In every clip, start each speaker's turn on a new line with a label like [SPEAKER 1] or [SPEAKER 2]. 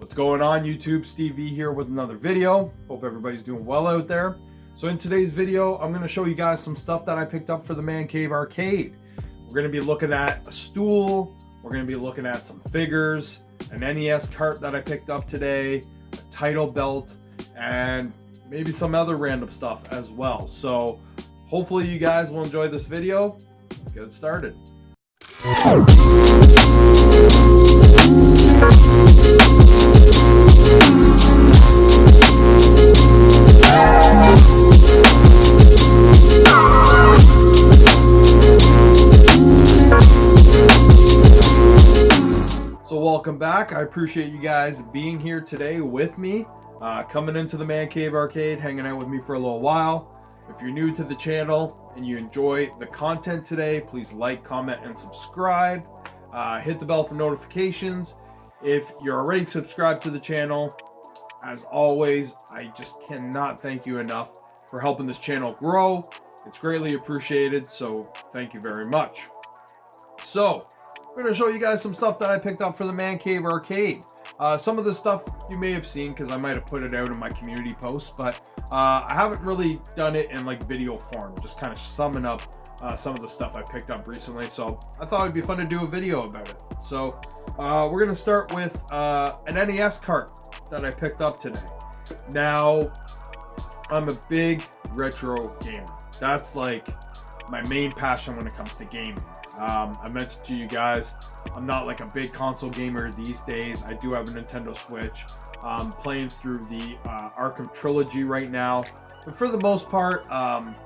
[SPEAKER 1] What's going on YouTube? Steve V here with another video. Hope everybody's doing well out there. So in today's video, I'm going to show you guys some stuff that I picked up for the Mancave arcade. We're going to be looking at a stool, we're going to be looking at some figures, an NES cart that I picked up today, a title belt, and maybe some other random stuff as well. So hopefully you guys will enjoy this video. Let's get it started. So welcome back. I appreciate you guys being here today with me, coming into the Mancave arcade, hanging out with me for a little while. If you're new to the channel and you enjoy the content today, please like, comment, and subscribe. Hit the bell for notifications. If you're already subscribed to the channel, as always, I just cannot thank you enough for helping this channel grow. It's greatly appreciated, so thank you very much. So, we're going to show you guys some stuff that I picked up for the Mancave arcade. Some of the stuff you may have seen because I might have put it out in my community posts, but I haven't really done it in like video form, just kind of summing up some of the stuff I picked up recently. So I thought it'd be fun to do a video about it. So we're going to start with an NES cart that I picked up today. Now, I'm a big retro gamer. That's like my main passion when it comes to gaming. I mentioned to you guys, I'm not like a big console gamer these days. I do have a Nintendo Switch. I'm playing through the Arkham trilogy right now. But for the most part,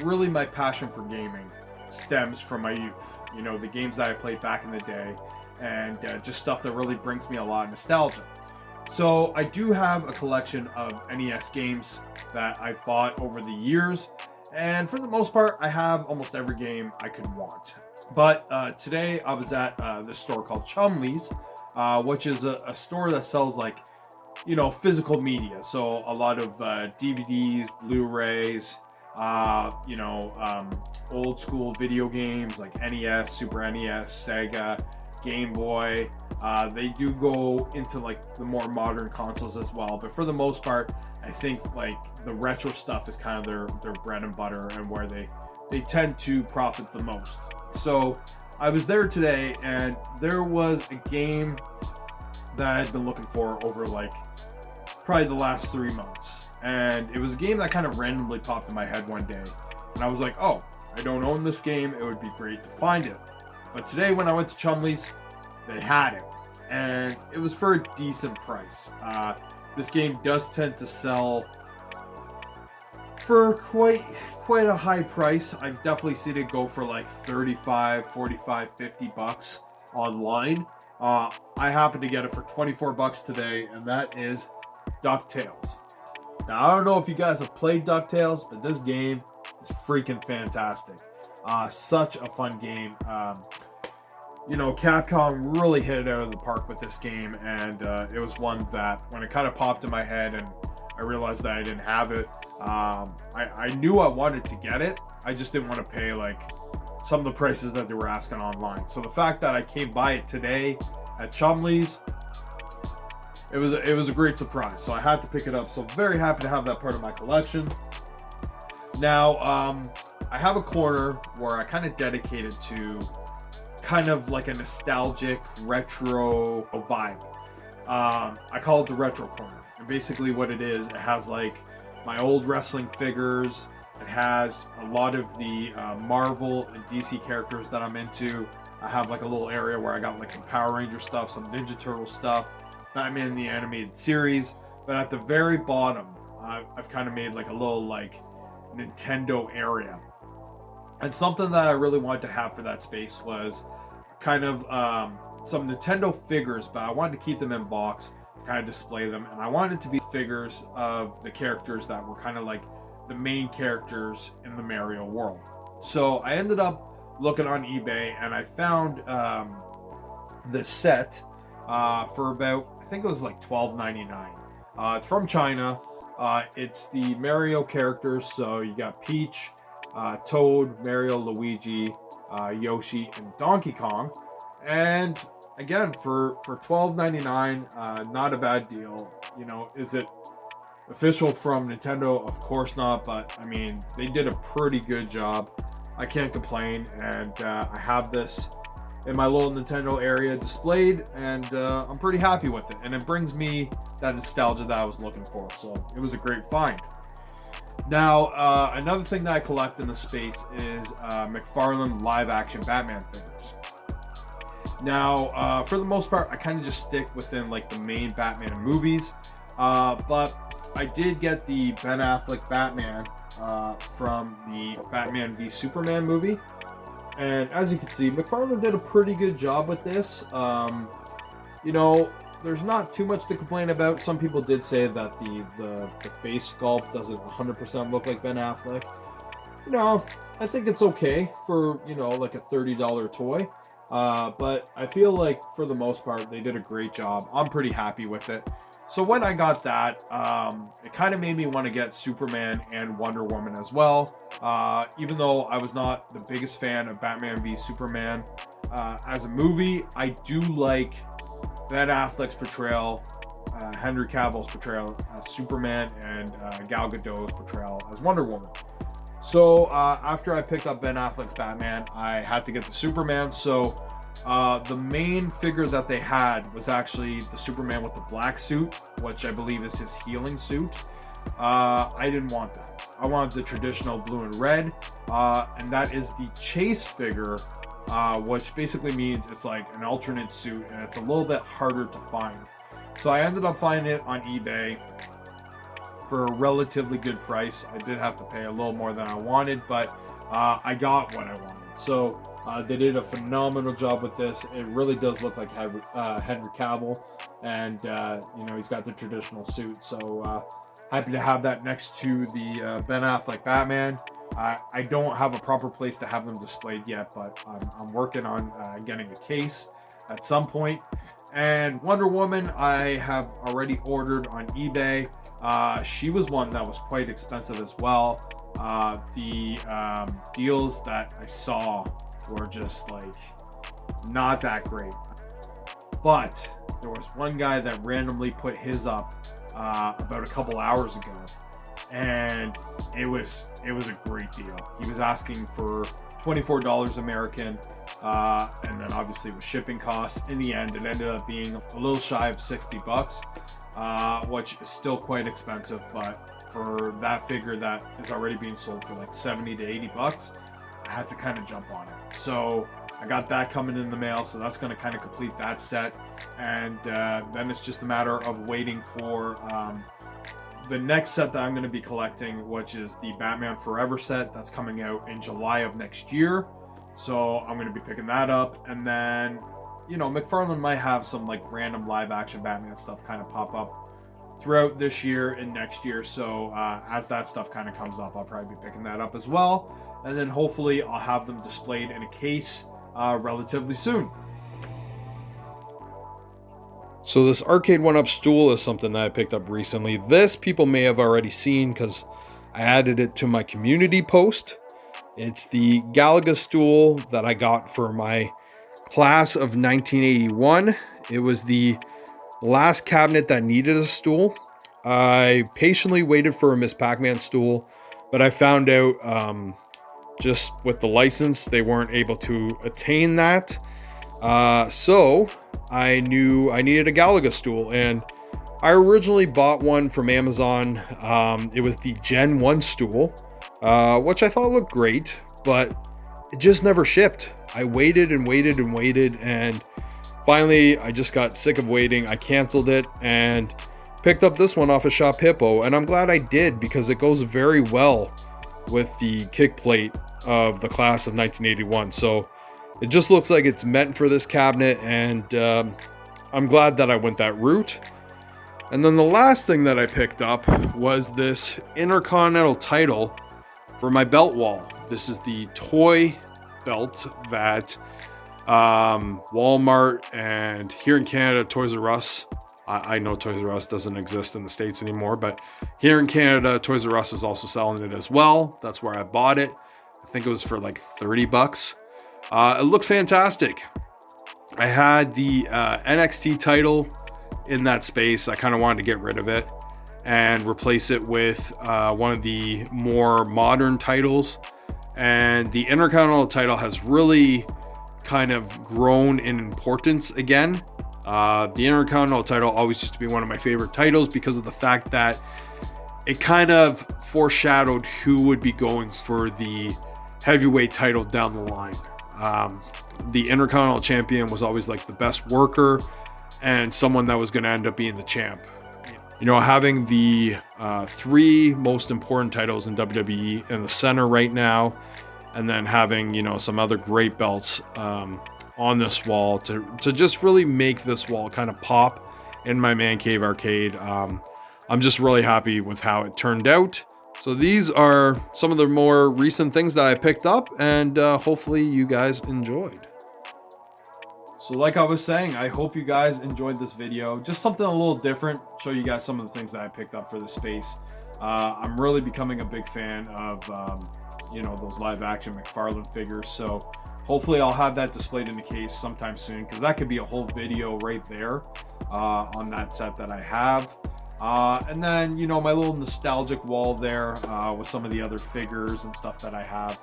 [SPEAKER 1] really my passion for gaming stems from my youth. You know, the games that I played back in the day, and just stuff that really brings me a lot of nostalgia. So I do have a collection of NES games that I've bought over the years. And for the most part, I have almost every game I could want. But today I was at this store called Chumley's, which is a store that sells like, you know, physical media. So a lot of DVDs, Blu-rays, you know, old school video games like NES, Super NES, Sega, Game Boy. They do go into like the more modern consoles as well. But for the most part, I think like the retro stuff is kind of their bread and butter and where they tend to profit the most. So I was there today and there was a game that I'd been looking for over like probably the last 3 months. And it was a game that kind of randomly popped in my head one day. And I was like, oh, I don't own this game. It would be great to find it. But today when I went to Chumley's, they had it. And it was for a decent price. This game does tend to sell for quite a high price. I've definitely seen it go for like 35, 45, 50 bucks online. I happened to get it for 24 bucks today, and that is DuckTales. Now, I don't know if you guys have played DuckTales, but this game is freaking fantastic. Such a fun game. You know, Capcom really hit it out of the park with this game, and it was one that when it kind of popped in my head and I realized that I didn't have it, I knew I wanted to get it. I just didn't want to pay like some of the prices that they were asking online. So the fact that I came by it today at Chumley's, it was a great surprise. So I had to pick it up. So very happy to have that part of my collection. Now, I have a corner where I kind of dedicated to kind of like a nostalgic retro vibe. I call it the retro corner. And basically what it is, it has like my old wrestling figures. It has a lot of the Marvel and DC characters that I'm into. I have like a little area where I got like some Power Ranger stuff, some Ninja Turtle stuff, Batman the Animated Series. But at the very bottom, I've kind of made like a little like Nintendo area. And something that I really wanted to have for that space was kind of some Nintendo figures, but I wanted to keep them in box, kind of display them, and I wanted it to be figures of the characters that were kind of like the main characters in the Mario world. So I ended up looking on eBay and I found this set for about, I think it was like $12.99. It's from China. It's the Mario characters, so you got Peach, Toad, Mario, Luigi, Yoshi, and Donkey Kong. And again, for $12.99, not a bad deal. You know, is it official from Nintendo? Of course not, but I mean, they did a pretty good job. I can't complain, and I have this in my little Nintendo area displayed, and I'm pretty happy with it. And it brings me that nostalgia that I was looking for, so it was a great find. Now, another thing that I collect in the space is McFarlane live-action Batman figures. Now, for the most part, I kind of just stick within like the main Batman movies, but I did get the Ben Affleck Batman from the Batman v Superman movie, and as you can see, McFarlane did a pretty good job with this. You know, there's not too much to complain about. Some people did say that the face sculpt doesn't 100% look like Ben Affleck. You know, I think it's okay for, you know, like a $30 toy. But I feel like for the most part, they did a great job. I'm pretty happy with it. So when I got that, it kind of made me want to get Superman and Wonder Woman as well. Even though I was not the biggest fan of Batman v Superman as a movie, I do like Ben Affleck's portrayal, Henry Cavill's portrayal as Superman, and Gal Gadot's portrayal as Wonder Woman. So after I picked up Ben Affleck's Batman, I had to get the Superman. So the main figure that they had was actually the Superman with the black suit, which I believe is his healing suit. I didn't want that. I wanted the traditional blue and red, and that is the chase figure, which basically means it's like an alternate suit, and it's a little bit harder to find. So I ended up finding it on eBay for a relatively good price. I did have to pay a little more than I wanted, but I got what I wanted. So they did a phenomenal job with this. It really does look like Henry Cavill, and you know, he's got the traditional suit. So happy to have that next to the Ben Affleck Batman. I don't have a proper place to have them displayed yet, but I'm working on getting a case at some point. And Wonder Woman, I have already ordered on eBay. She was one that was quite expensive as well. The deals that I saw were just like not that great. But there was one guy that randomly put his up about a couple hours ago, and it was a great deal. He was asking for $24 American, and then obviously with shipping costs. In the end, it ended up being a little shy of $60, which is still quite expensive, but for that figure that is already being sold for like 70 to 80 bucks, I had to kind of jump on it. So I got that coming in the mail, so that's going to kind of complete that set, and then it's just a matter of waiting for the next set that I'm going to be collecting, which is the Batman Forever set that's coming out in July of next year. So I'm going to be picking that up, and then, you know, McFarlane might have some like random live action Batman stuff kind of pop up throughout this year and next year. So as that stuff kind of comes up, I'll probably be picking that up as well, and then hopefully I'll have them displayed in a case relatively soon. So this Arcade1Up stool is something that I picked up recently. This people may have already seen because I added it to my community post. It's the Galaga stool that I got for my class of 1981. It was the last cabinet that needed a stool. I patiently waited for a Miss Pac-Man stool, but I found out just with the license, they weren't able to attain that. So I knew I needed a Galaga stool, and I originally bought one from Amazon. It was the Gen 1 stool, which I thought looked great, but it just never shipped. I waited and waited and waited, and finally I just got sick of waiting. I canceled it and picked up this one off of Shop Hippo, and I'm glad I did because it goes very well with the kick plate of the class of 1981. So it just looks like it's meant for this cabinet, and I'm glad that I went that route. And then the last thing that I picked up was this Intercontinental title for my belt wall. This is the toy belt that Walmart and here in Canada, Toys R Us. I know Toys R Us doesn't exist in the States anymore, but here in Canada, Toys R Us is also selling it as well. That's where I bought it. I think it was for like 30 bucks. It looked fantastic. I had the NXT title in that space. I kind of wanted to get rid of it and replace it with one of the more modern titles. And the Intercontinental title has really kind of grown in importance again. The Intercontinental title always used to be one of my favorite titles because of the fact that it kind of foreshadowed who would be going for the heavyweight title down the line. The Intercontinental champion was always like the best worker and someone that was going to end up being the champ. You know, having the three most important titles in WWE in the center right now, and then having, you know, some other great belts on this wall to just really make this wall kind of pop in my man cave arcade. I'm just really happy with how it turned out. So these are some of the more recent things that I picked up, and hopefully you guys enjoyed. So like I was saying, I hope you guys enjoyed this video. Just something a little different, show you guys some of the things that I picked up for this space. I'm really becoming a big fan of, you know, those live action McFarlane figures. So hopefully I'll have that displayed in the case sometime soon, because that could be a whole video right there on that set that I have. And then, you know, my little nostalgic wall there with some of the other figures and stuff that I have.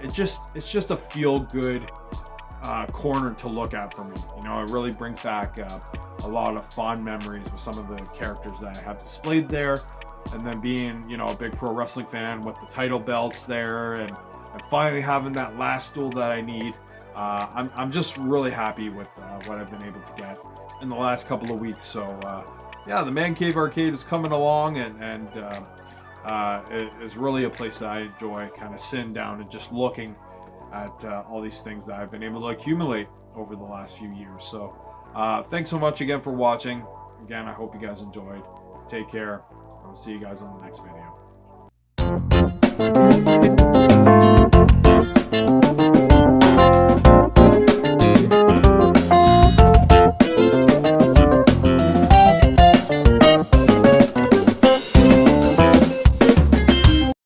[SPEAKER 1] It's just a feel-good corner to look at for me. You know, it really brings back a lot of fond memories with some of the characters that I have displayed there. And then being, you know, a big pro wrestling fan with the title belts there, and finally having that last stool that I need. I'm just really happy with what I've been able to get in the last couple of weeks. So yeah, the Man Cave Arcade is coming along, and it is really a place that I enjoy kind of sitting down and just looking at all these things that I've been able to accumulate over the last few years. So thanks so much again for watching. Again, I hope you guys enjoyed. Take care. I'll see you guys on the next video.